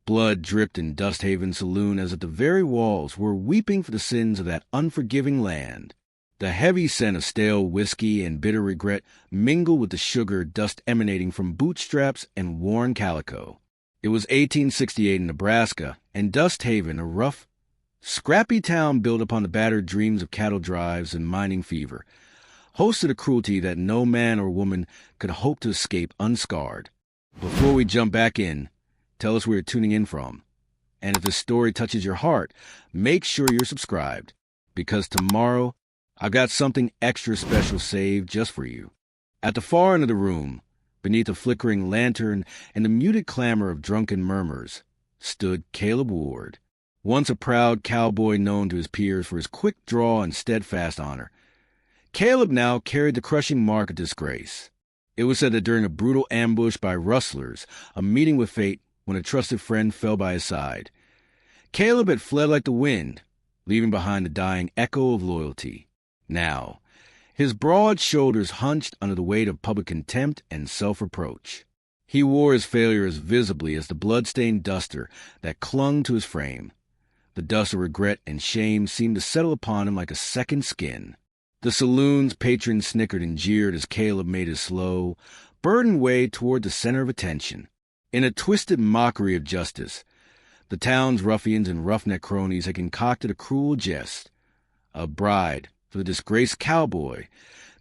Blood dripped in Dusthaven saloon as if the very walls were weeping for the sins of that unforgiving land. The heavy scent of stale whiskey and bitter regret mingled with the sugar dust emanating from bootstraps and worn calico. It was 1868 in Nebraska, and Dusthaven, a rough, scrappy town built upon the battered dreams of cattle drives and mining fever, hosted a cruelty that no man or woman could hope to escape unscarred. Before we jump back in, tell us where you're tuning in from. And if this story touches your heart, make sure you're subscribed, because tomorrow I've got something extra special saved just for you. At the far end of the room, beneath a flickering lantern and the muted clamor of drunken murmurs, stood Caleb Ward, once a proud cowboy known to his peers for his quick draw and steadfast honor. Caleb now carried the crushing mark of disgrace. It was said that during a brutal ambush by rustlers, a meeting with fate when a trusted friend fell by his side, Caleb had fled like the wind, leaving behind the dying echo of loyalty. Now, his broad shoulders hunched under the weight of public contempt and self-reproach. He wore his failure as visibly as the blood-stained duster that clung to his frame. The dust of regret and shame seemed to settle upon him like a second skin. The saloon's patrons snickered and jeered as Caleb made his slow, burdened way toward the center of attention. In a twisted mockery of justice, the town's ruffians and roughneck cronies had concocted a cruel jest, a bride for the disgraced cowboy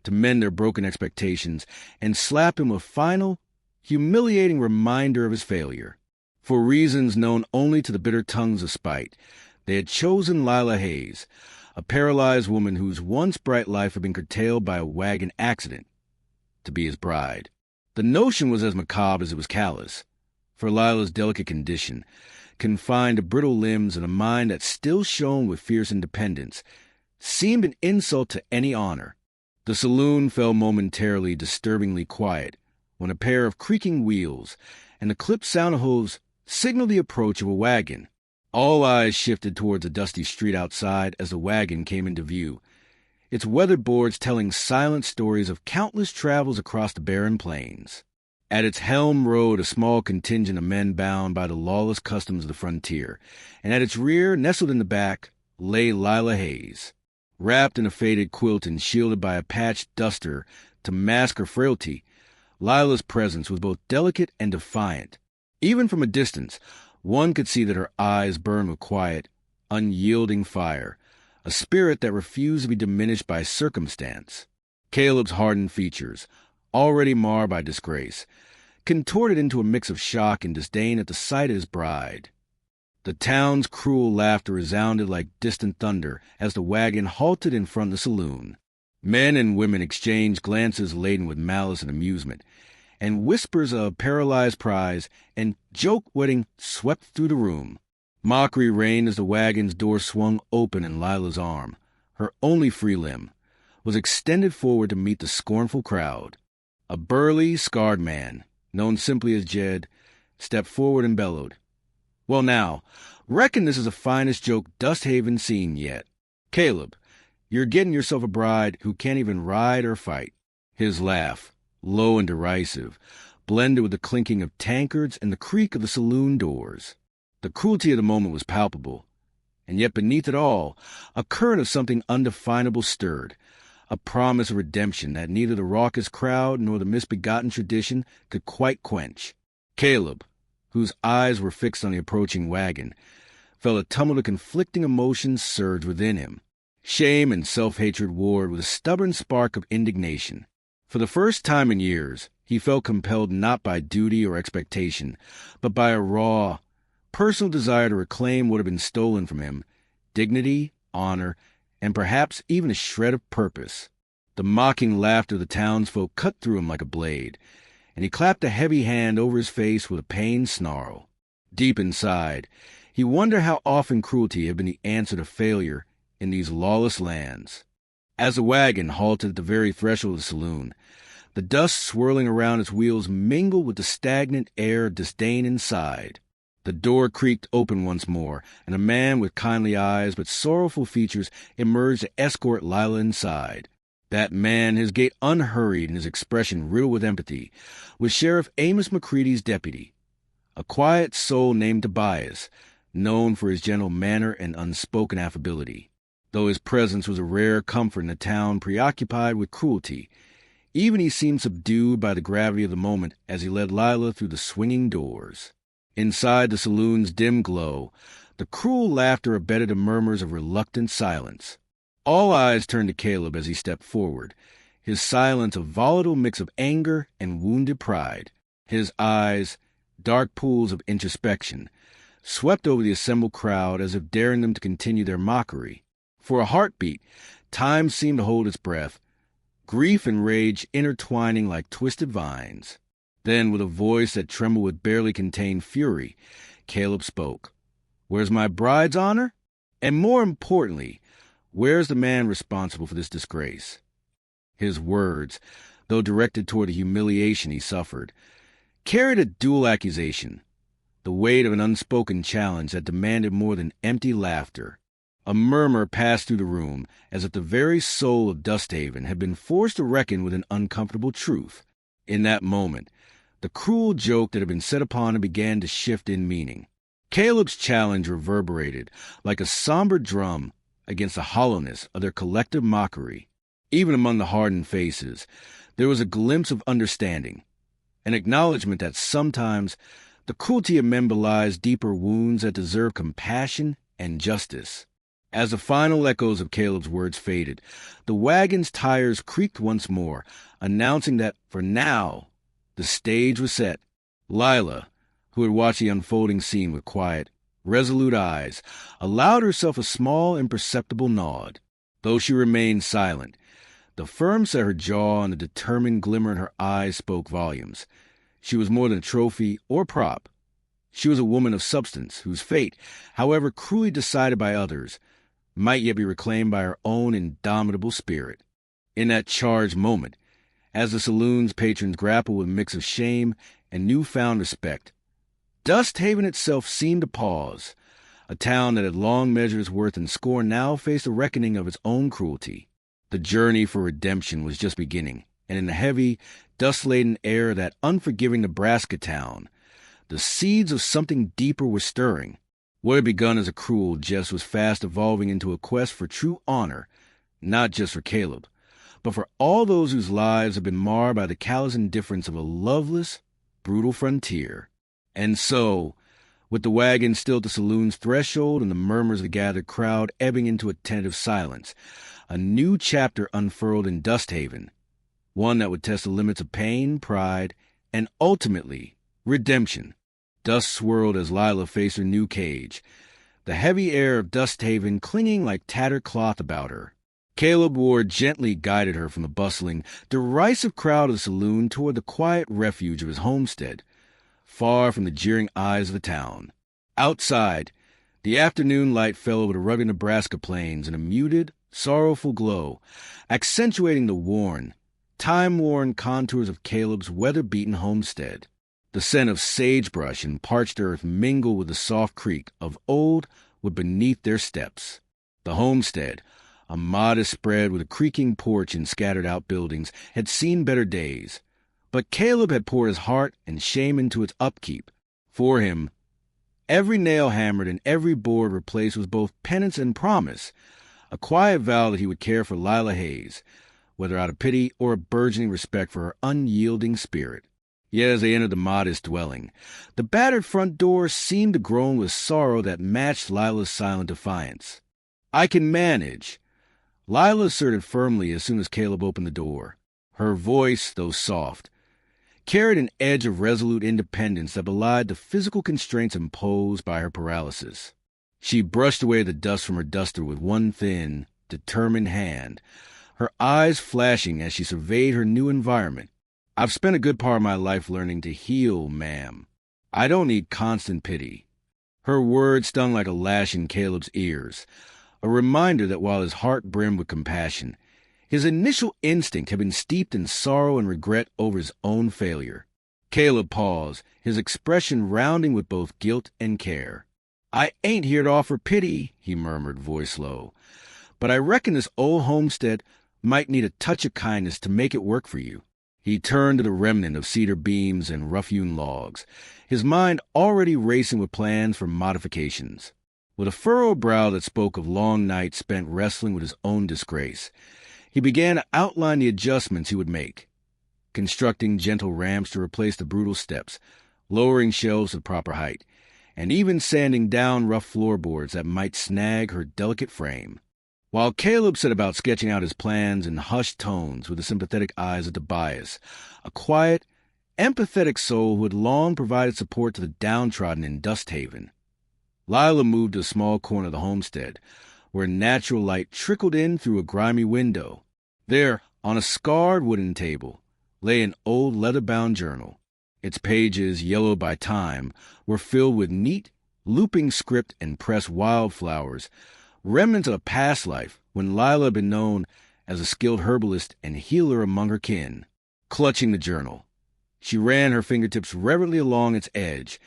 to mend their broken expectations and slap him a final, humiliating reminder of his failure. For reasons known only to the bitter tongues of spite, they had chosen Lila Hayes, a paralyzed woman whose once bright life had been curtailed by a wagon accident, to be his bride. The notion was as macabre as it was callous, for Lila's delicate condition, confined to brittle limbs and a mind that still shone with fierce independence, seemed an insult to any honor. The saloon fell momentarily disturbingly quiet when a pair of creaking wheels and the clipped sound of hooves signaled the approach of a wagon. All eyes shifted towards the dusty street outside as the wagon came into view, its weathered boards telling silent stories of countless travels across the barren plains. At its helm rode a small contingent of men bound by the lawless customs of the frontier, and at its rear, nestled in the back, lay Lila Hayes. Wrapped in a faded quilt and shielded by a patched duster to mask her frailty, Lila's presence was both delicate and defiant. Even from a distance, one could see that her eyes burned with quiet, unyielding fire, a spirit that refused to be diminished by circumstance. Caleb's hardened features, already marred by disgrace, contorted into a mix of shock and disdain at the sight of his bride. The town's cruel laughter resounded like distant thunder as the wagon halted in front of the saloon. Men and women exchanged glances laden with malice and amusement, and whispers of paralyzed prize and joke-wedding swept through the room. Mockery reigned as the wagon's door swung open and Lila's arm, her only free limb, was extended forward to meet the scornful crowd. A burly, scarred man, known simply as Jed, stepped forward and bellowed, "Well now, reckon this is the finest joke Dusthaven's seen yet. Caleb, you're getting yourself a bride who can't even ride or fight." His laugh, low and derisive, blended with the clinking of tankards and the creak of the saloon doors. The cruelty of the moment was palpable, and yet beneath it all, a current of something undefinable stirred, a promise of redemption that neither the raucous crowd nor the misbegotten tradition could quite quench. Caleb, whose eyes were fixed on the approaching wagon, felt a tumult of conflicting emotions surge within him. Shame and self-hatred warred with a stubborn spark of indignation. For the first time in years, he felt compelled not by duty or expectation, but by a raw, personal desire to reclaim what had been stolen from him, dignity, honor, and perhaps even a shred of purpose. The mocking laughter of the townsfolk cut through him like a blade, and he clapped a heavy hand over his face with a pained snarl. Deep inside, he wondered how often cruelty had been the answer to failure in these lawless lands. As the wagon halted at the very threshold of the saloon, the dust swirling around its wheels mingled with the stagnant air of disdain inside. The door creaked open once more, and a man with kindly eyes but sorrowful features emerged to escort Lila inside. That man, his gait unhurried and his expression riddled with empathy, was Sheriff Amos McCready's deputy, a quiet soul named Tobias, known for his gentle manner and unspoken affability. Though his presence was a rare comfort in a town preoccupied with cruelty, even he seemed subdued by the gravity of the moment as he led Lila through the swinging doors. Inside the saloon's dim glow, the cruel laughter abetted the murmurs of reluctant silence. All eyes turned to Caleb as he stepped forward, his silence a volatile mix of anger and wounded pride. His eyes, dark pools of introspection, swept over the assembled crowd as if daring them to continue their mockery. For a heartbeat, time seemed to hold its breath, grief and rage intertwining like twisted vines. Then, with a voice that trembled with barely contained fury, Caleb spoke. "Where's my bride's honor? And more importantly, where's the man responsible for this disgrace?" His words, though directed toward the humiliation he suffered, carried a dual accusation, the weight of an unspoken challenge that demanded more than empty laughter. A murmur passed through the room, as if the very soul of Dusthaven had been forced to reckon with an uncomfortable truth. In that moment, the cruel joke that had been set upon him began to shift in meaning. Caleb's challenge reverberated like a somber drum against the hollowness of their collective mockery. Even among the hardened faces, there was a glimpse of understanding, an acknowledgement that sometimes the cruelty of men belies deeper wounds that deserve compassion and justice. As the final echoes of Caleb's words faded, the wagon's tires creaked once more, announcing that, for now, the stage was set. Lila, who had watched the unfolding scene with quiet, resolute eyes, allowed herself a small, imperceptible nod. Though she remained silent, the firm set her jaw and the determined glimmer in her eyes spoke volumes. She was more than a trophy or prop. She was a woman of substance, whose fate, however cruelly decided by others, might yet be reclaimed by her own indomitable spirit. In that charged moment, as the saloon's patrons grappled with a mix of shame and newfound respect, Dusthaven itself seemed to pause. A town that had long measured its worth in scorn now faced a reckoning of its own cruelty. The journey for redemption was just beginning, and in the heavy, dust-laden air of that unforgiving Nebraska town, the seeds of something deeper were stirring. What had begun as a cruel jest was fast evolving into a quest for true honor, not just for Caleb, but for all those whose lives had been marred by the callous indifference of a loveless, brutal frontier. And so, with the wagon still at the saloon's threshold and the murmurs of the gathered crowd ebbing into a tentative silence, a new chapter unfurled in Dusthaven, one that would test the limits of pain, pride, and ultimately, redemption. Dust swirled as Lila faced her new cage, the heavy air of Dusthaven clinging like tattered cloth about her. Caleb Ward gently guided her from the bustling, derisive crowd of the saloon toward the quiet refuge of his homestead, far from the jeering eyes of the town. Outside, the afternoon light fell over the rugged Nebraska plains in a muted, sorrowful glow, accentuating the worn, time-worn contours of Caleb's weather-beaten homestead. The scent of sagebrush and parched earth mingled with the soft creak of old wood beneath their steps. The homestead, a modest spread with a creaking porch and scattered outbuildings, had seen better days. But Caleb had poured his heart and shame into its upkeep. For him, every nail hammered and every board replaced was both penance and promise, a quiet vow that he would care for Lila Hayes, whether out of pity or a burgeoning respect for her unyielding spirit. Yet as they entered the modest dwelling, the battered front door seemed to groan with sorrow that matched Lila's silent defiance. "I can manage," Lila asserted firmly as soon as Caleb opened the door. Her voice, though soft, carried an edge of resolute independence that belied the physical constraints imposed by her paralysis. She brushed away the dust from her duster with one thin, determined hand, her eyes flashing as she surveyed her new environment. "I've spent a good part of my life learning to heal, ma'am. I don't need constant pity." Her words stung like a lash in Caleb's ears, a reminder that while his heart brimmed with compassion, his initial instinct had been steeped in sorrow and regret over his own failure. Caleb paused, his expression rounding with both guilt and care. "I ain't here to offer pity," he murmured, voice low, "but I reckon this old homestead might need a touch of kindness to make it work for you." He turned to the remnant of cedar beams and rough-hewn logs, his mind already racing with plans for modifications. With a furrowed brow that spoke of long nights spent wrestling with his own disgrace, he began to outline the adjustments he would make, constructing gentle ramps to replace the brutal steps, lowering shelves to the proper height, and even sanding down rough floorboards that might snag her delicate frame. While Caleb set about sketching out his plans in hushed tones with the sympathetic eyes of Tobias, a quiet, empathetic soul who had long provided support to the downtrodden in Dusthaven, Lila moved to a small corner of the homestead, where natural light trickled in through a grimy window. There, on a scarred wooden table, lay an old leather-bound journal. Its pages, yellowed by time, were filled with neat, looping script and pressed wildflowers, remnants of a past life when Lila had been known as a skilled herbalist and healer among her kin. Clutching the journal, she ran her fingertips reverently along its edge,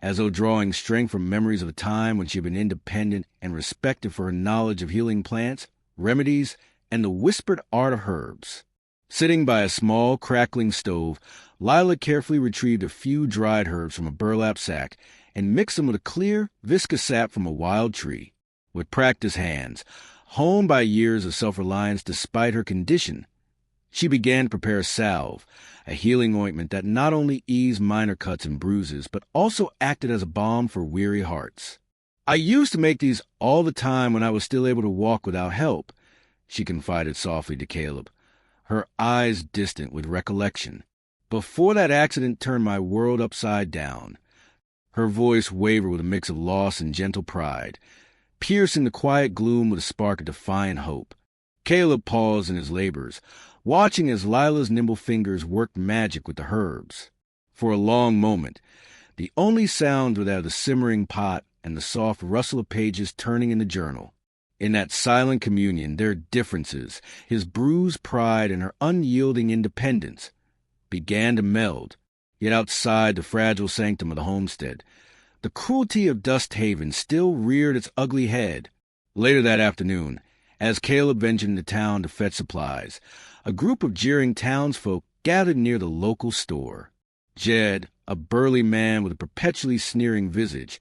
as though drawing strength from memories of a time when she had been independent and respected for her knowledge of healing plants, remedies, and the whispered art of herbs. Sitting by a small, crackling stove, Lila carefully retrieved a few dried herbs from a burlap sack and mixed them with a clear, viscous sap from a wild tree. With practiced hands, honed by years of self-reliance despite her condition, she began to prepare a salve, a healing ointment that not only eased minor cuts and bruises, but also acted as a balm for weary hearts. "I used to make these all the time when I was still able to walk without help," she confided softly to Caleb, her eyes distant with recollection. "Before that accident turned my world upside down." Her voice wavered with a mix of loss and gentle pride, piercing the quiet gloom with a spark of defiant hope. Caleb paused in his labors, watching as Lila's nimble fingers worked magic with the herbs. For a long moment, the only sounds were that of the simmering pot and the soft rustle of pages turning in the journal. In that silent communion, their differences, his bruised pride and her unyielding independence, began to meld. Yet outside the fragile sanctum of the homestead, the cruelty of Dusthaven still reared its ugly head. Later that afternoon, as Caleb ventured into town to fetch supplies, a group of jeering townsfolk gathered near the local store. Jed, a burly man with a perpetually sneering visage,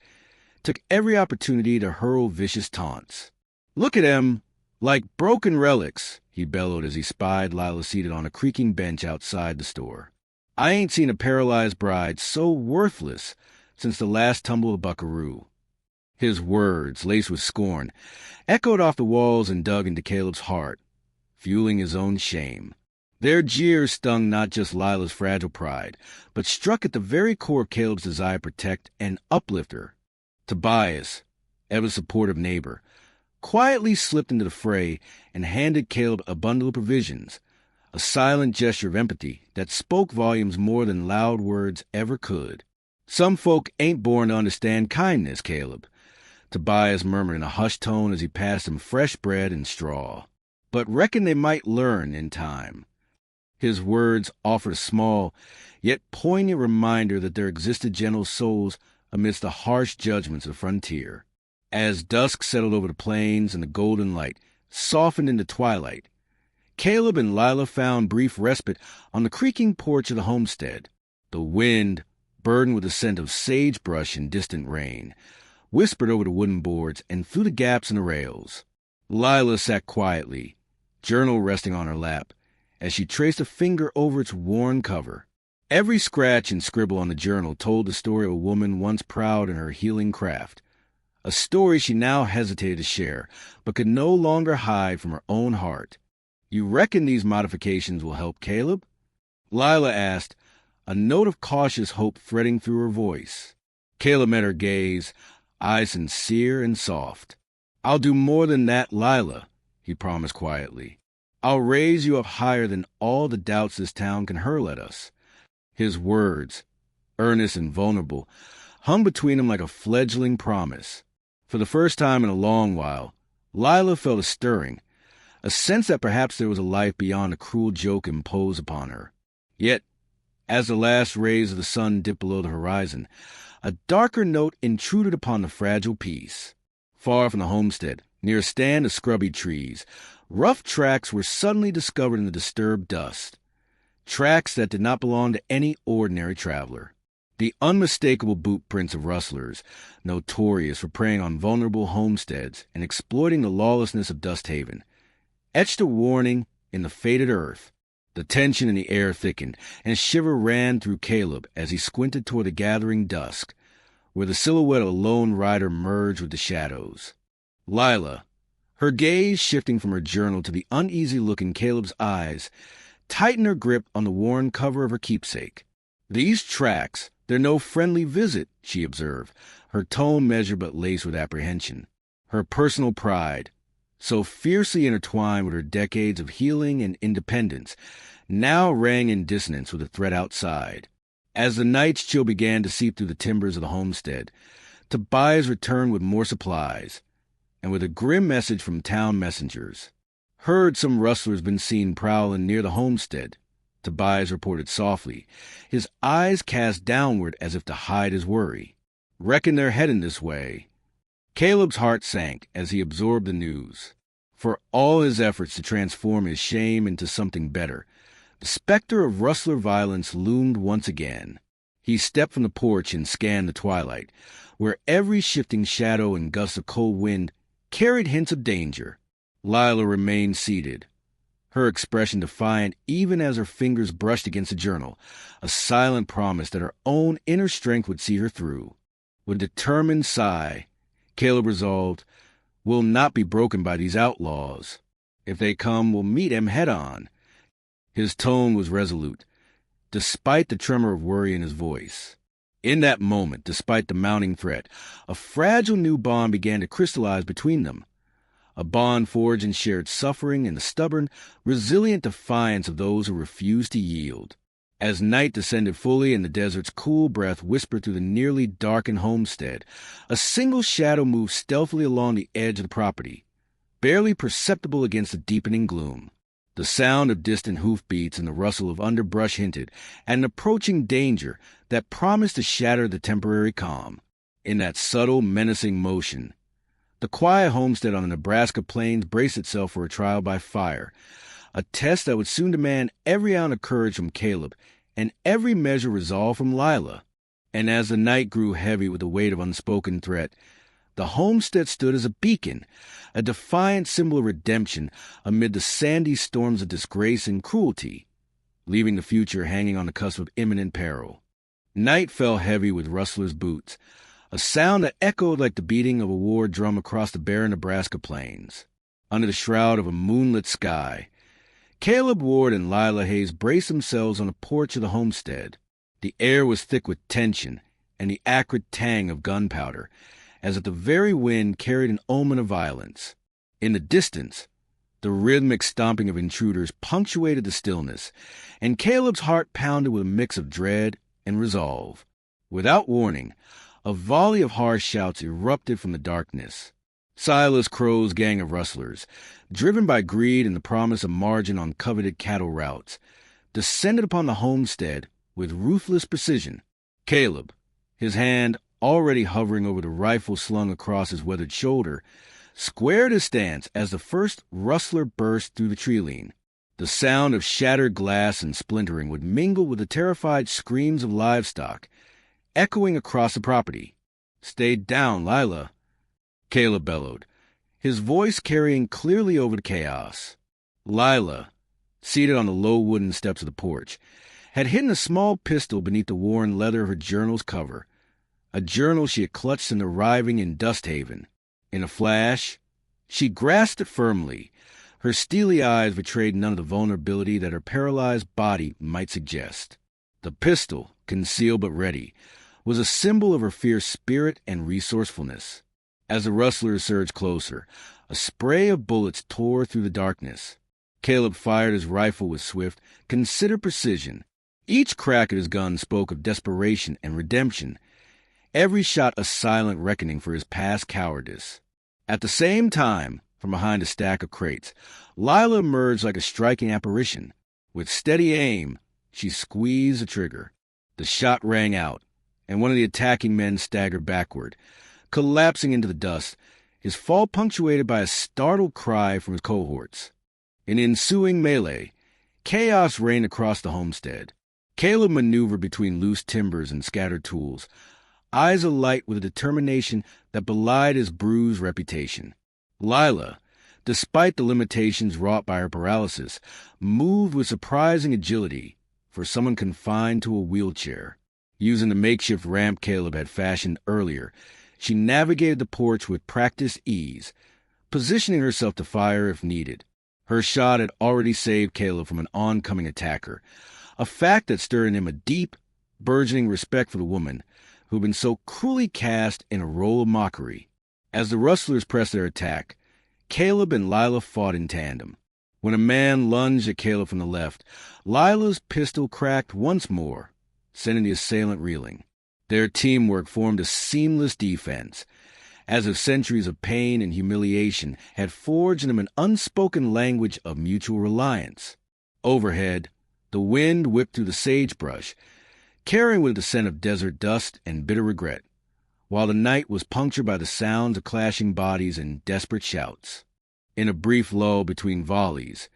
took every opportunity to hurl vicious taunts. "Look at 'em, like broken relics," he bellowed as he spied Lila seated on a creaking bench outside the store. "I ain't seen a paralyzed bride so worthless since the last tumble of buckaroo." His words, laced with scorn, echoed off the walls and dug into Caleb's heart, fueling his own shame. Their jeers stung not just Lila's fragile pride, but struck at the very core of Caleb's desire to protect and uplift her. Tobias, ever supportive neighbor, quietly slipped into the fray and handed Caleb a bundle of provisions, a silent gesture of empathy that spoke volumes more than loud words ever could. "Some folk ain't born to understand kindness, Caleb," Tobias murmured in a hushed tone as he passed him fresh bread and straw. "But reckon they might learn in time." His words offered a small, yet poignant reminder that there existed gentle souls amidst the harsh judgments of the frontier. As dusk settled over the plains and the golden light softened into twilight, Caleb and Lila found brief respite on the creaking porch of the homestead. The wind, burdened with the scent of sagebrush and distant rain, whispered over the wooden boards and through the gaps in the rails. Lila sat quietly, journal resting on her lap, as she traced a finger over its worn cover. Every scratch and scribble on the journal told the story of a woman once proud in her healing craft, a story she now hesitated to share, but could no longer hide from her own heart. "You reckon these modifications will help, Caleb?" Lila asked, a note of cautious hope threading through her voice. Caleb met her gaze, eyes sincere and soft. "I'll do more than that, Lila," he promised quietly. "I'll raise you up higher than all the doubts this town can hurl at us." His words, earnest and vulnerable, hung between them like a fledgling promise. For the first time in a long while, Lila felt a stirring, a sense that perhaps there was a life beyond the cruel joke imposed upon her. Yet, as the last rays of the sun dipped below the horizon, a darker note intruded upon the fragile peace. Far from the homestead, near a stand of scrubby trees, rough tracks were suddenly discovered in the disturbed dust. tracks that did not belong to any ordinary traveler. The unmistakable boot prints of rustlers, notorious for preying on vulnerable homesteads and exploiting the lawlessness of Dusthaven, etched a warning in the faded earth. The tension in the air thickened, and a shiver ran through Caleb as he squinted toward the gathering dusk, where the silhouette of a lone rider merged with the shadows. Lila, her gaze shifting from her journal to the uneasy look in Caleb's eyes, tightened her grip on the worn cover of her keepsake. "These tracks, they're no friendly visit," she observed, her tone measured but laced with apprehension. Her personal pride, so fiercely intertwined with her decades of healing and independence, now rang in dissonance with the threat outside. As the night's chill began to seep through the timbers of the homestead, Tobias returned with more supplies, and with a grim message from town messengers. "Heard some rustlers been seen prowling near the homestead," Tobias reported softly, his eyes cast downward as if to hide his worry. "Reckon they're heading this way." Caleb's heart sank as he absorbed the news. For all his efforts to transform his shame into something better, the specter of rustler violence loomed once again. He stepped from the porch and scanned the twilight, where every shifting shadow and gust of cold wind carried hints of danger. Lila remained seated, her expression defiant even as her fingers brushed against the journal, a silent promise that her own inner strength would see her through. With a determined sigh, Caleb resolved, "We'll not be broken by these outlaws. If they come, we'll meet them head-on." His tone was resolute, despite the tremor of worry in his voice. In that moment, despite the mounting threat, a fragile new bond began to crystallize between them. A bond forged in shared suffering and the stubborn, resilient defiance of those who refused to yield. As night descended fully and the desert's cool breath whispered through the nearly darkened homestead, a single shadow moved stealthily along the edge of the property, barely perceptible against the deepening gloom. The sound of distant hoofbeats and the rustle of underbrush hinted at an approaching danger that promised to shatter the temporary calm. In that subtle, menacing motion, the quiet homestead on the Nebraska plains braced itself for a trial by fire, a test that would soon demand every ounce of courage from Caleb and every measure of resolve from Lila. And as the night grew heavy with the weight of unspoken threat, the homestead stood as a beacon, a defiant symbol of redemption amid the sandy storms of disgrace and cruelty, leaving the future hanging on the cusp of imminent peril. Night fell heavy with rustlers' boots, a sound that echoed like the beating of a war drum across the barren Nebraska plains. Under the shroud of a moonlit sky, Caleb Ward and Lila Hayes braced themselves on the porch of the homestead. The air was thick with tension and the acrid tang of gunpowder, as if the very wind carried an omen of violence. In the distance, the rhythmic stomping of intruders punctuated the stillness, and Caleb's heart pounded with a mix of dread and resolve. Without warning, a volley of harsh shouts erupted from the darkness. Silas Crow's gang of rustlers, driven by greed and the promise of margin on coveted cattle routes, descended upon the homestead with ruthless precision. Caleb, his hand already hovering over the rifle slung across his weathered shoulder, squared his stance as the first rustler burst through the tree-line. The sound of shattered glass and splintering would mingle with the terrified screams of livestock, echoing across the property. "Stay down, Lila," Caleb bellowed, his voice carrying clearly over the chaos. Lila, seated on the low wooden steps of the porch, had hidden a small pistol beneath the worn leather of her journal's cover, a journal she had clutched since arriving in Dusthaven. In a flash, she grasped it firmly. Her steely eyes betrayed none of the vulnerability that her paralyzed body might suggest. The pistol, concealed but ready, was a symbol of her fierce spirit and resourcefulness. As the rustlers surged closer, a spray of bullets tore through the darkness. Caleb fired his rifle with swift, considered precision. Each crack of his gun spoke of desperation and redemption, every shot a silent reckoning for his past cowardice. At the same time, from behind a stack of crates, Lila emerged like a striking apparition. With steady aim, she squeezed the trigger. The shot rang out, and one of the attacking men staggered backward, collapsing into the dust, his fall punctuated by a startled cry from his cohorts. In the ensuing melee, Chaos reigned across the homestead. Caleb maneuvered between loose timbers and scattered tools, eyes alight with a determination that belied his bruised reputation. Lila, despite the limitations wrought by her paralysis, moved with surprising agility for someone confined to a wheelchair. Using the makeshift ramp Caleb had fashioned earlier, she navigated the porch with practiced ease, positioning herself to fire if needed. Her shot had already saved Caleb from an oncoming attacker, a fact that stirred in him a deep, burgeoning respect for the woman who had been so cruelly cast in a role of mockery. As the rustlers pressed their attack, Caleb and Lila fought in tandem. When a man lunged at Caleb from the left, Lila's pistol cracked once more, sending the assailant reeling. Their teamwork formed a seamless defense, as if centuries of pain and humiliation had forged in them an unspoken language of mutual reliance. Overhead, the wind whipped through the sagebrush, carrying with it the scent of desert dust and bitter regret, while the night was punctured by the sounds of clashing bodies and desperate shouts. In a brief lull between volleys,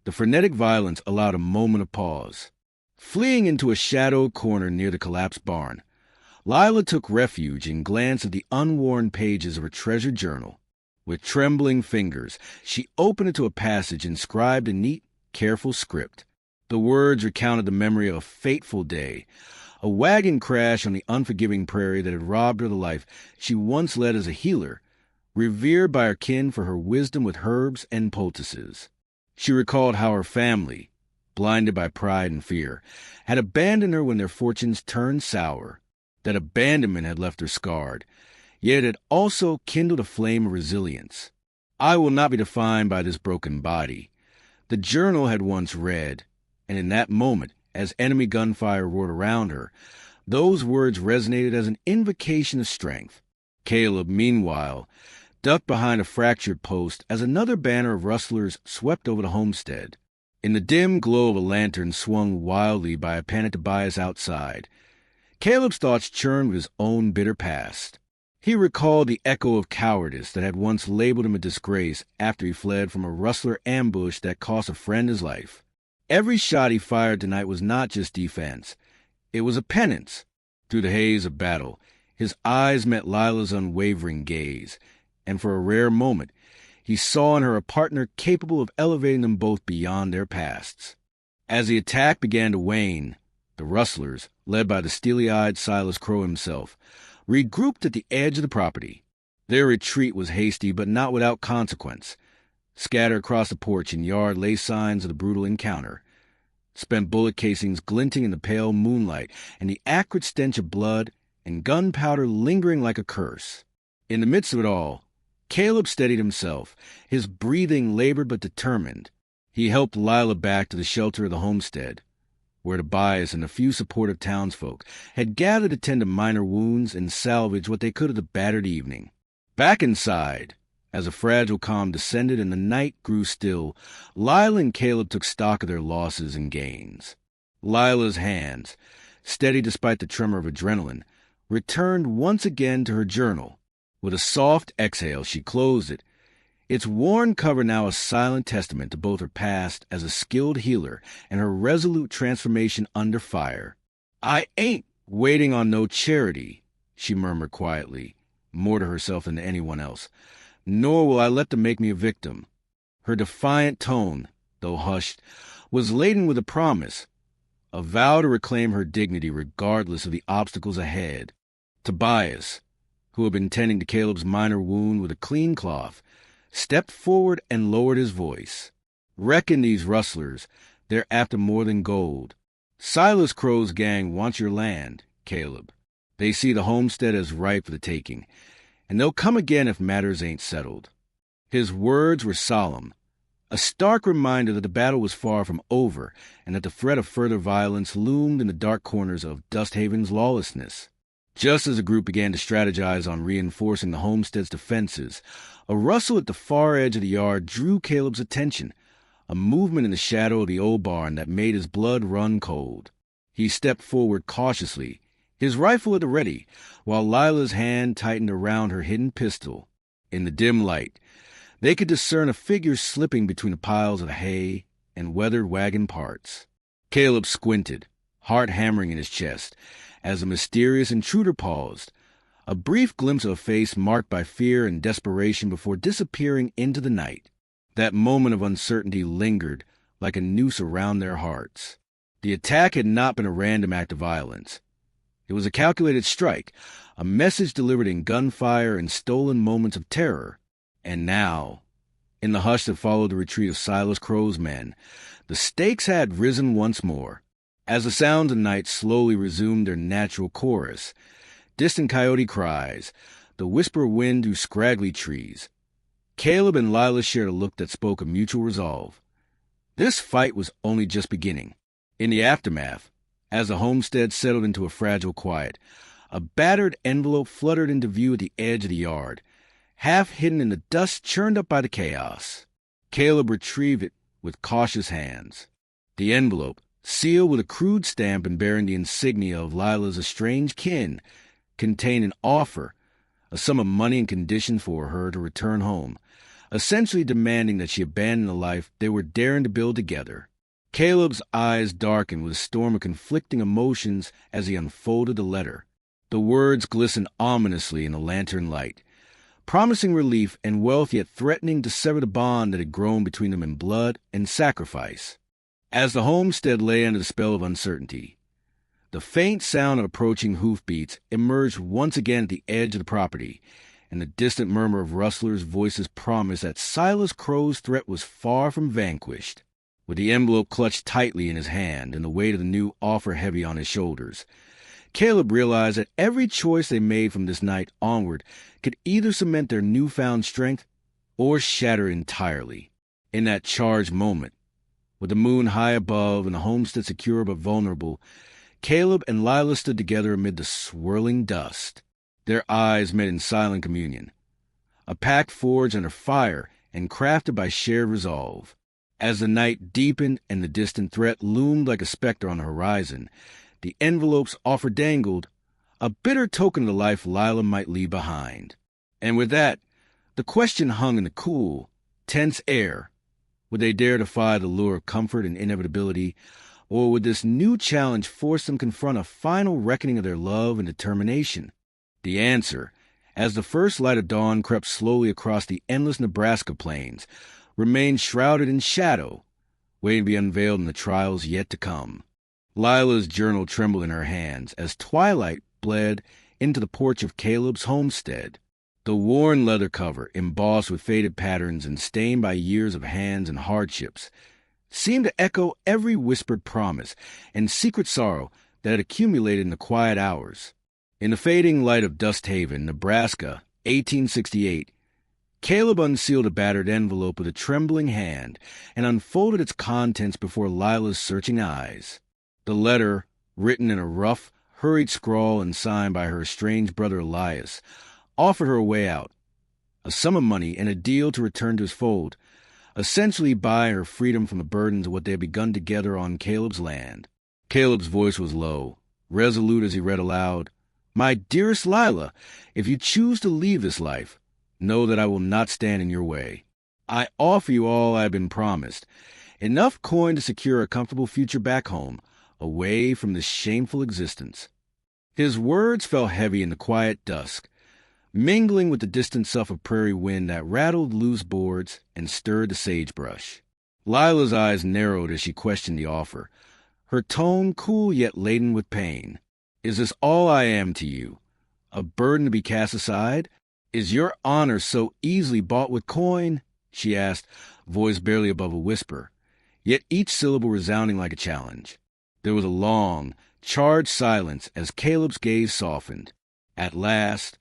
the frenetic violence allowed a moment of pause. Fleeing into a shadowed corner near the collapsed barn, Lila took refuge and glanced at the unworn pages of her treasured journal. With trembling fingers, she opened it to a passage inscribed in neat, careful script. The words recounted the memory of a fateful day, a wagon crash on the unforgiving prairie that had robbed her of the life she once led as a healer, revered by her kin for her wisdom with herbs and poultices. She recalled how her family, blinded by pride and fear, had abandoned her when their fortunes turned sour. That abandonment had left her scarred, yet it had also kindled a flame of resilience. I will not be defined by this broken body. The journal had once read, and in that moment, as enemy gunfire roared around her, those words resonated as an invocation of strength. Caleb, meanwhile, ducked behind a fractured post as another banner of rustlers swept over the homestead. In the dim glow of a lantern swung wildly by a panicked Tobias outside, Caleb's thoughts churned with his own bitter past. He recalled the echo of cowardice that had once labeled him a disgrace after he fled from a rustler ambush that cost a friend his life. Every shot he fired tonight was not just defense. It was a penance. Through the haze of battle, his eyes met Lila's unwavering gaze, and for a rare moment, he saw in her a partner capable of elevating them both beyond their pasts. As the attack began to wane, the rustlers, led by the steely-eyed Silas Crow himself, regrouped at the edge of the property. Their retreat was hasty but not without consequence. Scattered across the porch and yard lay signs of the brutal encounter. Spent bullet casings glinting in the pale moonlight, and the acrid stench of blood and gunpowder lingering like a curse. In the midst of it all, Caleb steadied himself, his breathing labored but determined. He helped Lila back to the shelter of the homestead, where Tobias and a few supportive townsfolk had gathered to tend to minor wounds and salvage what they could of the battered evening. Back inside, as a fragile calm descended and the night grew still, Lila and Caleb took stock of their losses and gains. Lila's hands, steady despite the tremor of adrenaline, returned once again to her journal. With a soft exhale, she closed it, its worn cover now a silent testament to both her past as a skilled healer and her resolute transformation under fire. "I ain't waiting on no charity," she murmured quietly, more to herself than to anyone else. "Nor will I let them make me a victim." Her defiant tone, though hushed, was laden with a promise, a vow to reclaim her dignity regardless of the obstacles ahead. Tobias, who had been tending to Caleb's minor wound with a clean cloth, stepped forward and lowered his voice. "Reckon these rustlers, they're after more than gold. Silas Crow's gang wants your land, Caleb. They see the homestead as ripe for the taking, and they'll come again if matters ain't settled." His words were solemn, a stark reminder that the battle was far from over and that the threat of further violence loomed in the dark corners of Dusthaven's lawlessness. Just as the group began to strategize on reinforcing the homestead's defenses, a rustle at the far edge of the yard drew Caleb's attention, a movement in the shadow of the old barn that made his blood run cold. He stepped forward cautiously, his rifle at the ready, while Lila's hand tightened around her hidden pistol. In the dim light, they could discern a figure slipping between the piles of hay and weathered wagon parts. Caleb squinted, heart hammering in his chest, as the mysterious intruder paused, a brief glimpse of a face marked by fear and desperation before disappearing into the night. That moment of uncertainty lingered like a noose around their hearts. The attack had not been a random act of violence. It was a calculated strike, a message delivered in gunfire and stolen moments of terror. And now, in the hush that followed the retreat of Silas Crow's men, the stakes had risen once more. As the sounds of night slowly resumed their natural chorus, distant coyote cries, the whisper of wind through scraggly trees, Caleb and Lila shared a look that spoke of mutual resolve. This fight was only just beginning. In the aftermath, as the homestead settled into a fragile quiet, a battered envelope fluttered into view at the edge of the yard, half hidden in the dust churned up by the chaos. Caleb retrieved it with cautious hands. The envelope, sealed with a crude stamp and bearing the insignia of Lila's estranged kin, contained an offer, a sum of money and conditions for her to return home, essentially demanding that she abandon the life they were daring to build together. Caleb's eyes darkened with a storm of conflicting emotions as he unfolded the letter. The words glistened ominously in the lantern light, promising relief and wealth yet threatening to sever the bond that had grown between them in blood and sacrifice. As the homestead lay under the spell of uncertainty, the faint sound of approaching hoofbeats emerged once again at the edge of the property, and the distant murmur of rustlers' voices promised that Silas Crow's threat was far from vanquished. With the envelope clutched tightly in his hand and the weight of the new offer heavy on his shoulders, Caleb realized that every choice they made from this night onward could either cement their newfound strength or shatter entirely. In that charged moment, with the moon high above and the homestead secure but vulnerable, Caleb and Lila stood together amid the swirling dust. Their eyes met in silent communion, a pact forged under fire and crafted by shared resolve. As the night deepened and the distant threat loomed like a specter on the horizon, the envelope's offer dangled, a bitter token of the life Lila might leave behind. And with that, the question hung in the cool, tense air. Would they dare defy the lure of comfort and inevitability, or would this new challenge force them to confront a final reckoning of their love and determination? The answer, as the first light of dawn crept slowly across the endless Nebraska plains, remained shrouded in shadow, waiting to be unveiled in the trials yet to come. Lila's journal trembled in her hands as twilight bled into the porch of Caleb's homestead. The worn leather cover, embossed with faded patterns and stained by years of hands and hardships, seemed to echo every whispered promise and secret sorrow that had accumulated in the quiet hours. In the fading light of Dusthaven, Nebraska, 1868, Caleb unsealed a battered envelope with a trembling hand and unfolded its contents before Lila's searching eyes. The letter, written in a rough, hurried scrawl and signed by her estranged brother Elias, offered her a way out, a sum of money and a deal to return to his fold, essentially buying her freedom from the burdens of what they had begun together on Caleb's land. Caleb's voice was low, resolute as he read aloud, "My dearest Lila, if you choose to leave this life, know that I will not stand in your way. I offer you all I have been promised, enough coin to secure a comfortable future back home, away from this shameful existence." His words fell heavy in the quiet dusk, mingling with the distant sough of prairie wind that rattled loose boards and stirred the sagebrush. Lila's eyes narrowed as she questioned the offer, her tone cool yet laden with pain. "Is this all I am to you? A burden to be cast aside? Is your honor so easily bought with coin?" she asked, voice barely above a whisper, yet each syllable resounding like a challenge. There was a long, charged silence as Caleb's gaze softened. At last,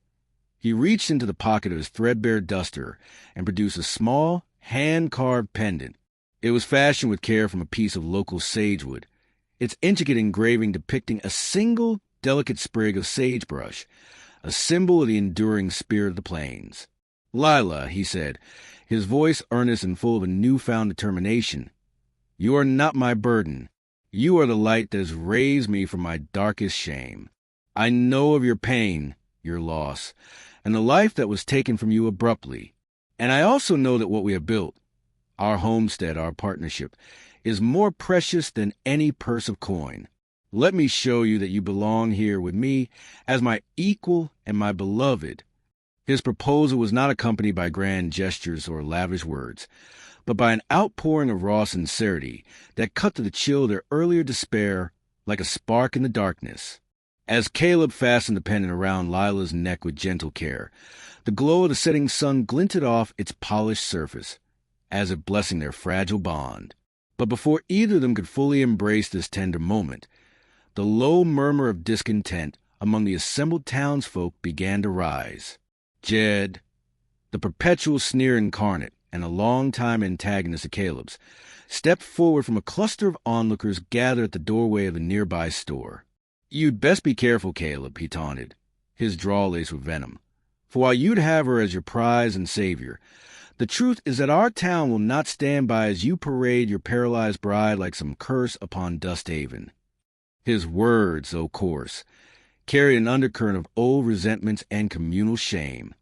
he reached into the pocket of his threadbare duster and produced a small, hand-carved pendant. It was fashioned with care from a piece of local sagewood, its intricate engraving depicting a single, delicate sprig of sagebrush, a symbol of the enduring spirit of the plains. "Lila," he said, his voice earnest and full of a newfound determination, "you are not my burden. You are the light that has raised me from my darkest shame. I know of your pain, your loss, and the life that was taken from you abruptly. And I also know that what we have built, our homestead, our partnership, is more precious than any purse of coin. Let me show you that you belong here with me as my equal and my beloved." His proposal was not accompanied by grand gestures or lavish words, but by an outpouring of raw sincerity that cut to the chill of their earlier despair like a spark in the darkness. As Caleb fastened the pendant around Lila's neck with gentle care, the glow of the setting sun glinted off its polished surface, as if blessing their fragile bond. But before either of them could fully embrace this tender moment, the low murmur of discontent among the assembled townsfolk began to rise. Jed, the perpetual sneer incarnate and a long-time antagonist of Caleb's, stepped forward from a cluster of onlookers gathered at the doorway of a nearby store. "You'd best be careful, Caleb," he taunted, his drawl laced with venom. "For while you'd have her as your prize and savior, the truth is that our town will not stand by as you parade your paralyzed bride like some curse upon Dusthaven." His words, though coarse, carried an undercurrent of old resentments and communal shame.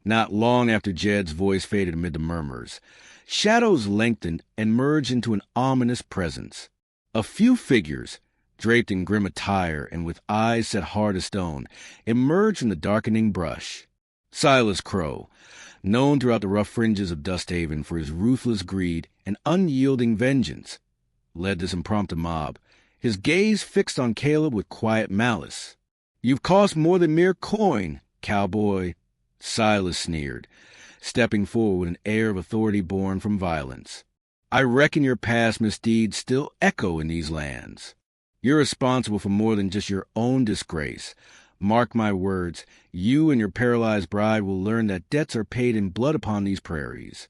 Not long after Jed's voice faded amid the murmurs, shadows lengthened and merged into an ominous presence. A few figures, draped in grim attire and with eyes set hard as stone, emerged from the darkening brush. Silas Crow, known throughout the rough fringes of Dusthaven for his ruthless greed and unyielding vengeance, led this impromptu mob, his gaze fixed on Caleb with quiet malice. "You've cost more than mere coin, Cowboy," Silas sneered, stepping forward with an air of authority born from violence. "I reckon your past misdeeds still echo in these lands. You're responsible for more than just your own disgrace. Mark my words, you and your paralyzed bride will learn that debts are paid in blood upon these prairies."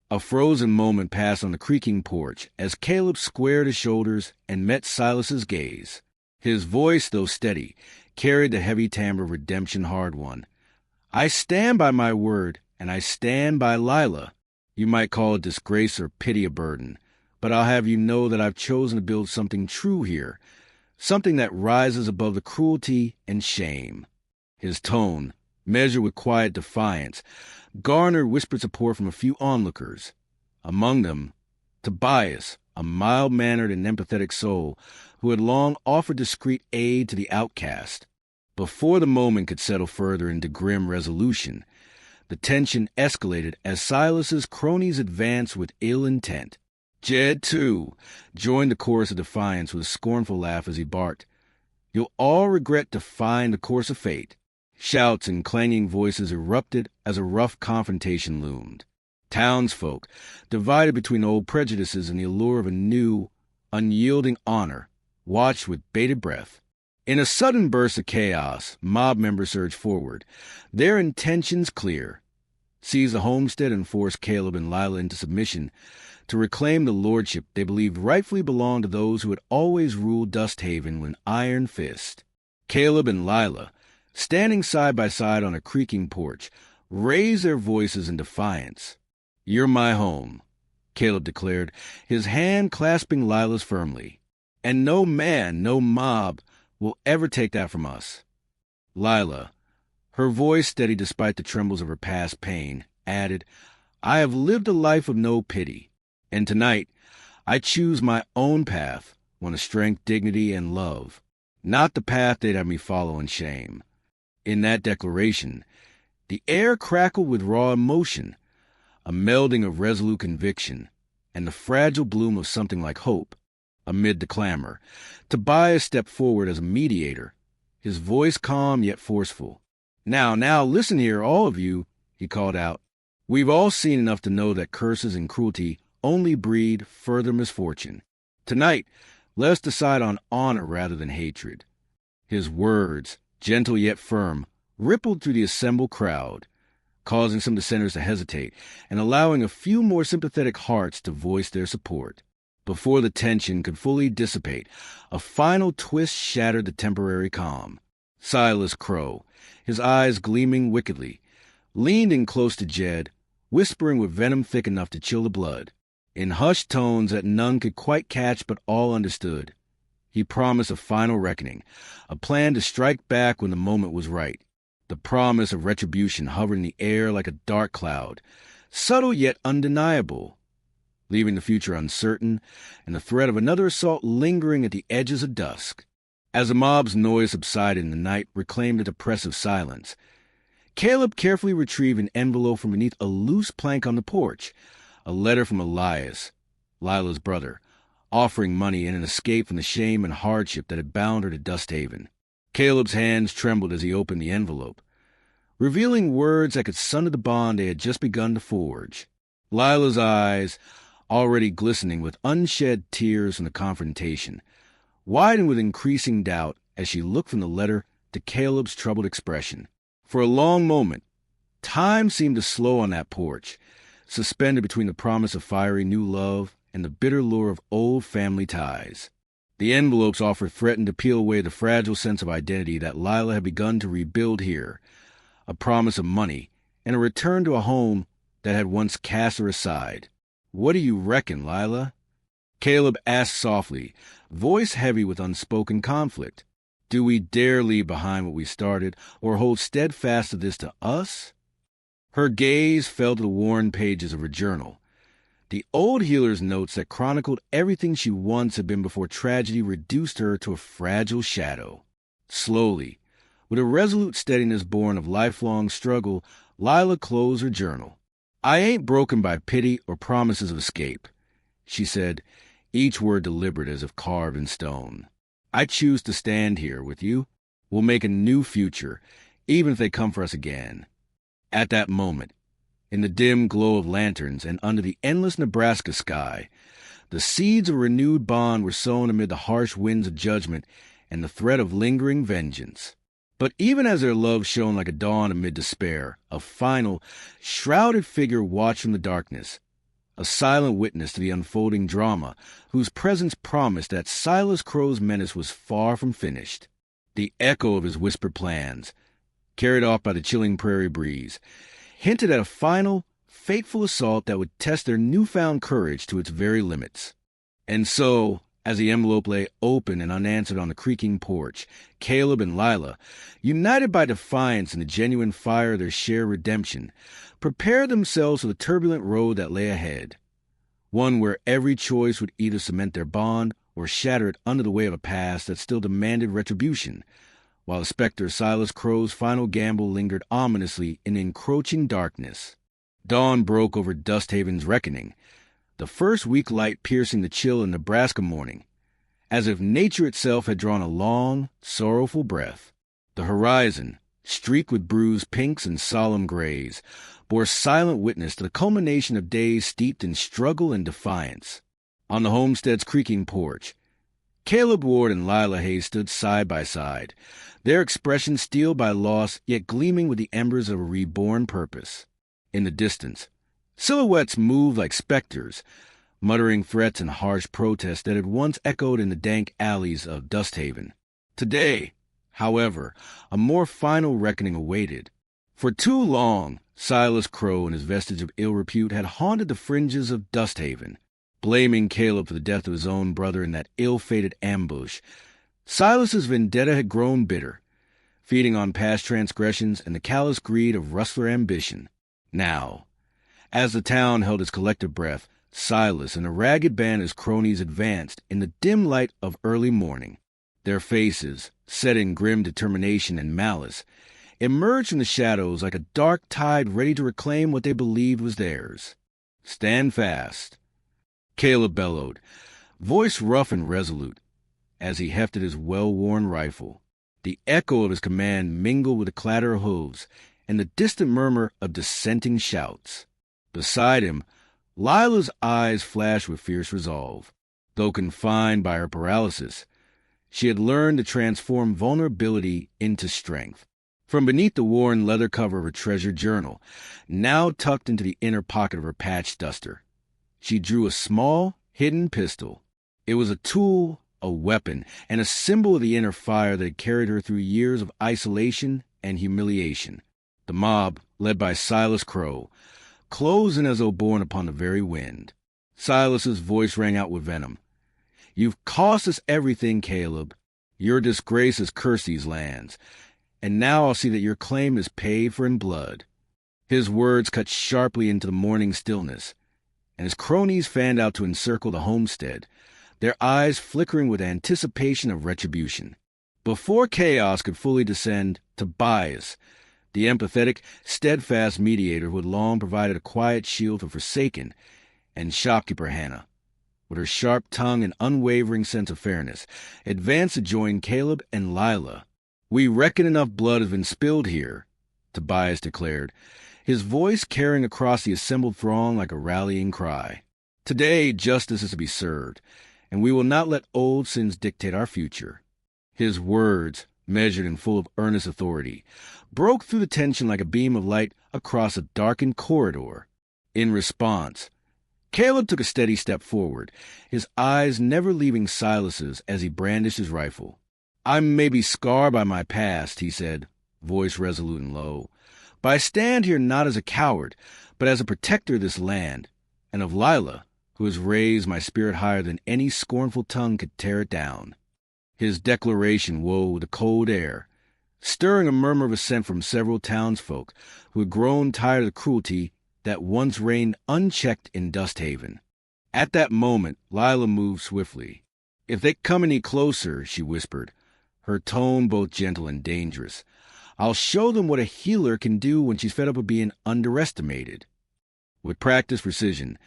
A frozen moment passed on the creaking porch as Caleb squared his shoulders and met Silas's gaze. His voice, though steady, carried the heavy timbre of redemption hard-won. "I stand by my word, and I stand by Lila. You might call it disgrace or pity a burden, but I'll have you know that I've chosen to build something true here, something that rises above the cruelty and shame." His tone, measured with quiet defiance, garnered whispered support from a few onlookers. Among them, Tobias, a mild-mannered and empathetic soul who had long offered discreet aid to the outcast. Before the moment could settle further into grim resolution, the tension escalated as Silas's cronies advanced with ill intent. Jed, too, joined the chorus of defiance with a scornful laugh as he barked, "You'll all regret defying the course of fate." Shouts and clanging voices erupted as a rough confrontation loomed. Townsfolk, divided between old prejudices and the allure of a new, unyielding honor, watched with bated breath. In a sudden burst of chaos, mob members surged forward, their intentions clear: seize the homestead and force Caleb and Lila into submission to reclaim the lordship they believed rightfully belonged to those who had always ruled Dusthaven with an iron fist. Caleb and Lila, standing side by side on a creaking porch, raised their voices in defiance. "You're my home," Caleb declared, his hand clasping Lila's firmly. "And no man, no mob, will ever take that from us." Lila, her voice steady despite the trembles of her past pain, added, "I have lived a life of no pity, and tonight I choose my own path, one of strength, dignity, and love, not the path they'd have me follow in shame." In that declaration, the air crackled with raw emotion, a melding of resolute conviction, and the fragile bloom of something like hope. Amid the clamor, Tobias stepped forward as a mediator, his voice calm yet forceful. Now, listen here, all of you," he called out. "We've all seen enough to know that curses and cruelty only breed further misfortune. Tonight, let us decide on honor rather than hatred." His words, gentle yet firm, rippled through the assembled crowd, causing some dissenters to hesitate and allowing a few more sympathetic hearts to voice their support. Before the tension could fully dissipate, a final twist shattered the temporary calm. Silas Crow, his eyes gleaming wickedly, leaned in close to Jed, whispering with venom thick enough to chill the blood. In hushed tones that none could quite catch but all understood, he promised a final reckoning, a plan to strike back when the moment was right. The promise of retribution hovered in the air like a dark cloud, subtle yet undeniable. leaving the future uncertain and the threat of another assault lingering at the edges of dusk. As the mob's noise subsided and the night reclaimed a depressive silence, Caleb carefully retrieved an envelope from beneath a loose plank on the porch, a letter from Elias, Lila's brother, offering money and an escape from the shame and hardship that had bound her to Dusthaven. Caleb's hands trembled as he opened the envelope, revealing words that could sunder the bond they had just begun to forge. Lila's eyes, already glistening with unshed tears from the confrontation, widened with increasing doubt as she looked from the letter to Caleb's troubled expression. For a long moment, time seemed to slow on that porch, suspended between the promise of fiery new love and the bitter lure of old family ties. The envelope's offer threatened to peel away the fragile sense of identity that Lila had begun to rebuild here, a promise of money and a return to a home that had once cast her aside. "What do you reckon, Lila?" Caleb asked softly, voice heavy with unspoken conflict. "Do we dare leave behind what we started, or hold steadfast to this to us?" Her gaze fell to the worn pages of her journal, the old healer's notes that chronicled everything she once had been before tragedy reduced her to a fragile shadow. Slowly, with a resolute steadiness born of lifelong struggle, Lila closed her journal. "I ain't broken by pity or promises of escape," she said, each word deliberate as if carved in stone. "I choose to stand here with you. We'll make a new future, even if they come for us again." At that moment, in the dim glow of lanterns and under the endless Nebraska sky, the seeds of a renewed bond were sown amid the harsh winds of judgment and the threat of lingering vengeance. But even as their love shone like a dawn amid despair, a final, shrouded figure watched from the darkness, a silent witness to the unfolding drama, whose presence promised that Silas Crow's menace was far from finished. The echo of his whispered plans, carried off by the chilling prairie breeze, hinted at a final, fateful assault that would test their newfound courage to its very limits. And so, as the envelope lay open and unanswered on the creaking porch, Caleb and Lila, united by defiance and the genuine fire of their shared redemption, prepared themselves for the turbulent road that lay ahead, one where every choice would either cement their bond or shatter it under the weight of a past that still demanded retribution, while the specter of Silas Crow's final gamble lingered ominously in the encroaching darkness. Dawn broke over Dusthaven's reckoning, the first weak light piercing the chill of Nebraska morning, as if nature itself had drawn a long, sorrowful breath. The horizon, streaked with bruised pinks and solemn grays, bore silent witness to the culmination of days steeped in struggle and defiance. On the homestead's creaking porch, Caleb Ward and Lila Hayes stood side by side, their expressions steeled by loss yet gleaming with the embers of a reborn purpose. In the distance, silhouettes moved like specters, muttering threats and harsh protests that had once echoed in the dank alleys of Dusthaven. Today, however, a more final reckoning awaited. For too long, Silas Crow and his vestige of ill repute had haunted the fringes of Dusthaven, blaming Caleb for the death of his own brother in that ill-fated ambush. Silas's vendetta had grown bitter, feeding on past transgressions and the callous greed of rustler ambition. Now, as the town held its collective breath, Silas and a ragged band of his cronies advanced in the dim light of early morning. Their faces, set in grim determination and malice, emerged from the shadows like a dark tide ready to reclaim what they believed was theirs. "Stand fast," Caleb bellowed, voice rough and resolute, as he hefted his well-worn rifle. The echo of his command mingled with the clatter of hooves and the distant murmur of dissenting shouts. Beside him, Lila's eyes flashed with fierce resolve. Though confined by her paralysis, she had learned to transform vulnerability into strength. From beneath the worn leather cover of her treasured journal, now tucked into the inner pocket of her patched duster, she drew a small, hidden pistol. It was a tool, a weapon, and a symbol of the inner fire that had carried her through years of isolation and humiliation. The mob, led by Silas Crow, closed in as though borne upon the very wind. Silas's voice rang out with venom. "You've cost us everything, Caleb. Your disgrace has cursed these lands, and now I'll see that your claim is paid for in blood." His words cut sharply into the morning stillness, and his cronies fanned out to encircle the homestead, their eyes flickering with anticipation of retribution. Before chaos could fully descend, Tobias, the empathetic, steadfast mediator who had long provided a quiet shield for Forsaken, and shopkeeper Hannah, with her sharp tongue and unwavering sense of fairness, advanced to join Caleb and Lila. "We reckon enough blood has been spilled here," Tobias declared, his voice carrying across the assembled throng like a rallying cry. "Today justice is to be served, and we will not let old sins dictate our future." His words, measured and full of earnest authority, broke through the tension like a beam of light across a darkened corridor. In response, Caleb took a steady step forward, his eyes never leaving Silas's as he brandished his rifle. "I may be scarred by my past," he said, voice resolute and low, "but I stand here not as a coward, but as a protector of this land, and of Lila, who has raised my spirit higher than any scornful tongue could tear it down." His declaration wove the cold air, stirring a murmur of assent from several townsfolk who had grown tired of the cruelty that once reigned unchecked in Dusthaven. At that moment, Lila moved swiftly. "If they come any closer," she whispered, her tone both gentle and dangerous, "I'll show them what a healer can do when she's fed up with being underestimated." With practiced precision,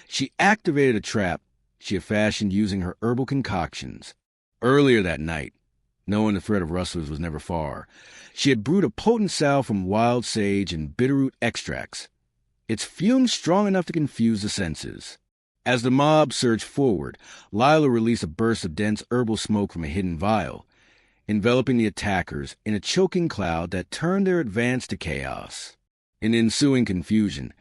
she activated a trap she had fashioned using her herbal concoctions. Earlier that night, knowing the threat of rustlers was never far, she had brewed a potent salve from wild sage and bitterroot extracts, its fumes strong enough to confuse the senses. As the mob surged forward, Lila released a burst of dense herbal smoke from a hidden vial, enveloping the attackers in a choking cloud that turned their advance to chaos. In the ensuing confusion,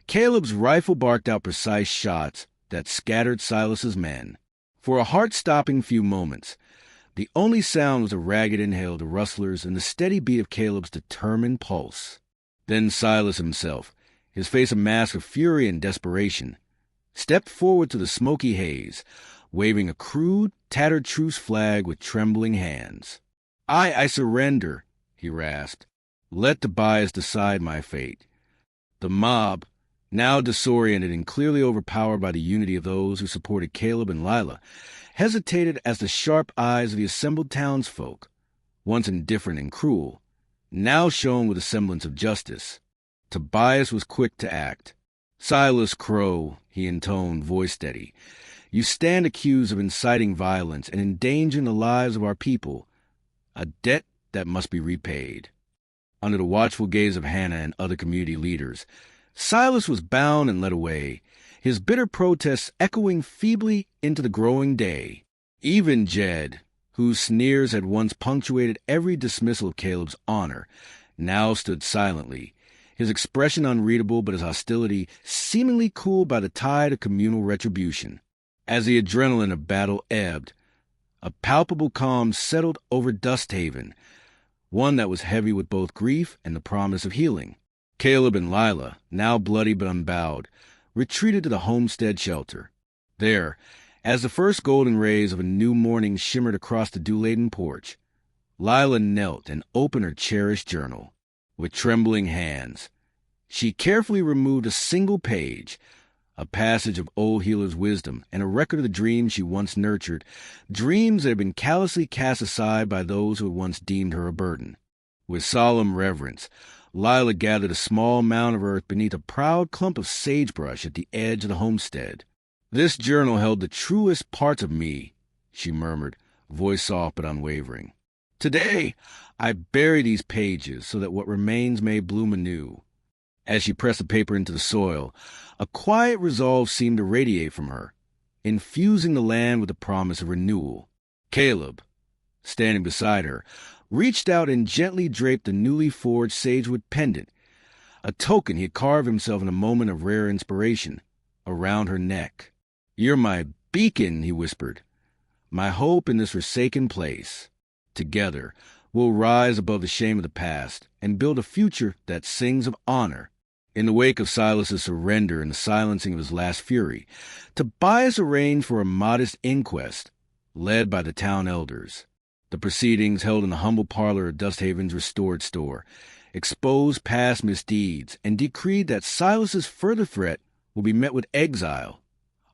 Caleb's rifle barked out precise shots that scattered Silas's men. For a heart-stopping few moments, the only sound was a ragged inhale of the rustlers and the steady beat of Caleb's determined pulse. Then Silas himself, his face a mask of fury and desperation, stepped forward to the smoky haze, waving a crude, tattered truce flag with trembling hands. I surrender," he rasped. "Let Tobias decide my fate." The mob, now disoriented and clearly overpowered by the unity of those who supported Caleb and Lila, hesitated as the sharp eyes of the assembled townsfolk, once indifferent and cruel, now shone with a semblance of justice. Tobias was quick to act. "Silas Crow," he intoned, voice steady, "you stand accused of inciting violence and endangering the lives of our people, a debt that must be repaid." Under the watchful gaze of Hannah and other community leaders, Silas was bound and led away, his bitter protests echoing feebly into the growing day. Even Jed, whose sneers had once punctuated every dismissal of Caleb's honor, now stood silently, his expression unreadable but his hostility seemingly cooled by the tide of communal retribution. As the adrenaline of battle ebbed, a palpable calm settled over Dusthaven, one that was heavy with both grief and the promise of healing. Caleb and Lila, now bloody but unbowed, retreated to the homestead shelter. There, as the first golden rays of a new morning shimmered across the dew-laden porch, Lila knelt and opened her cherished journal. With trembling hands, she carefully removed a single page, a passage of old healer's wisdom and a record of the dreams she once nurtured, dreams that had been callously cast aside by those who had once deemed her a burden. With solemn reverence, Lila gathered a small mound of earth beneath a proud clump of sagebrush at the edge of the homestead. "This journal held the truest parts of me," she murmured, voice soft but unwavering. "Today, I bury these pages so that what remains may bloom anew." As she pressed the paper into the soil, a quiet resolve seemed to radiate from her, infusing the land with the promise of renewal. Caleb, standing beside her, reached out and gently draped the newly forged sagewood pendant, a token he had carved himself in a moment of rare inspiration, around her neck. "You're my beacon," he whispered, "my hope in this forsaken place. Together, we'll rise above the shame of the past and build a future that sings of honor." In the wake of Silas's surrender and the silencing of his last fury, Tobias arranged for a modest inquest, led by the town elders. The proceedings, held in the humble parlor of Dusthaven's restored store, exposed past misdeeds and decreed that Silas's further threat will be met with exile,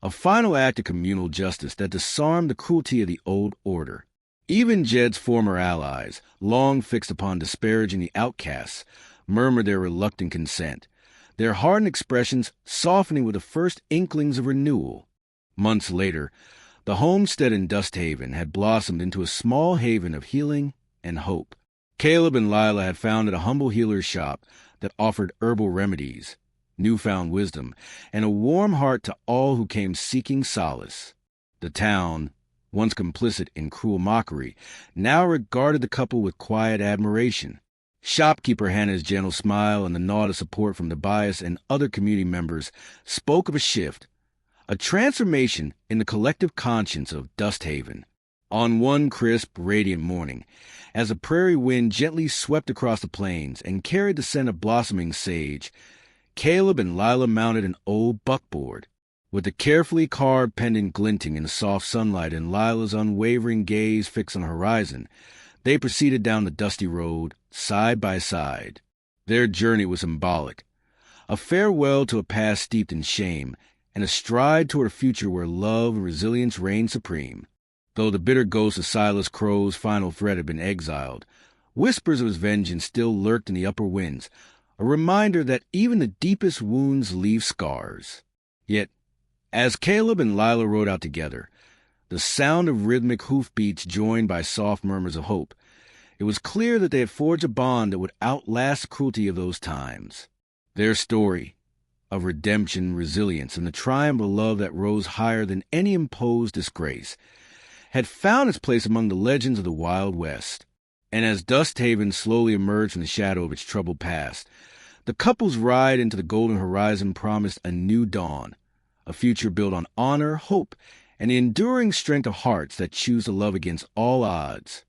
a final act of communal justice that disarmed the cruelty of the old order. Even Jed's former allies, long fixed upon disparaging the outcasts, murmured their reluctant consent, their hardened expressions softening with the first inklings of renewal. Months later, the homestead in Dusthaven had blossomed into a small haven of healing and hope. Caleb and Lila had founded a humble healer's shop that offered herbal remedies, newfound wisdom, and a warm heart to all who came seeking solace. The town, once complicit in cruel mockery, now regarded the couple with quiet admiration. Shopkeeper Hannah's gentle smile and the nod of support from Tobias and other community members spoke of a shift, a transformation in the collective conscience of Dusthaven. On one crisp, radiant morning, as a prairie wind gently swept across the plains and carried the scent of blossoming sage, Caleb and Lila mounted an old buckboard. With the carefully carved pendant glinting in the soft sunlight and Lila's unwavering gaze fixed on the horizon, they proceeded down the dusty road, side by side. Their journey was symbolic, a farewell to a past steeped in shame, and a stride toward a future where love and resilience reigned supreme. Though the bitter ghost of Silas Crow's final threat had been exiled, whispers of his vengeance still lurked in the upper winds, a reminder that even the deepest wounds leave scars. Yet, as Caleb and Lila rode out together, the sound of rhythmic hoofbeats joined by soft murmurs of hope, it was clear that they had forged a bond that would outlast the cruelty of those times. Their story of redemption, resilience, and the triumph of love that rose higher than any imposed disgrace had found its place among the legends of the Wild West. And as Dusthaven slowly emerged from the shadow of its troubled past, the couple's ride into the golden horizon promised a new dawn, a future built on honor, hope, and the enduring strength of hearts that choose to love against all odds.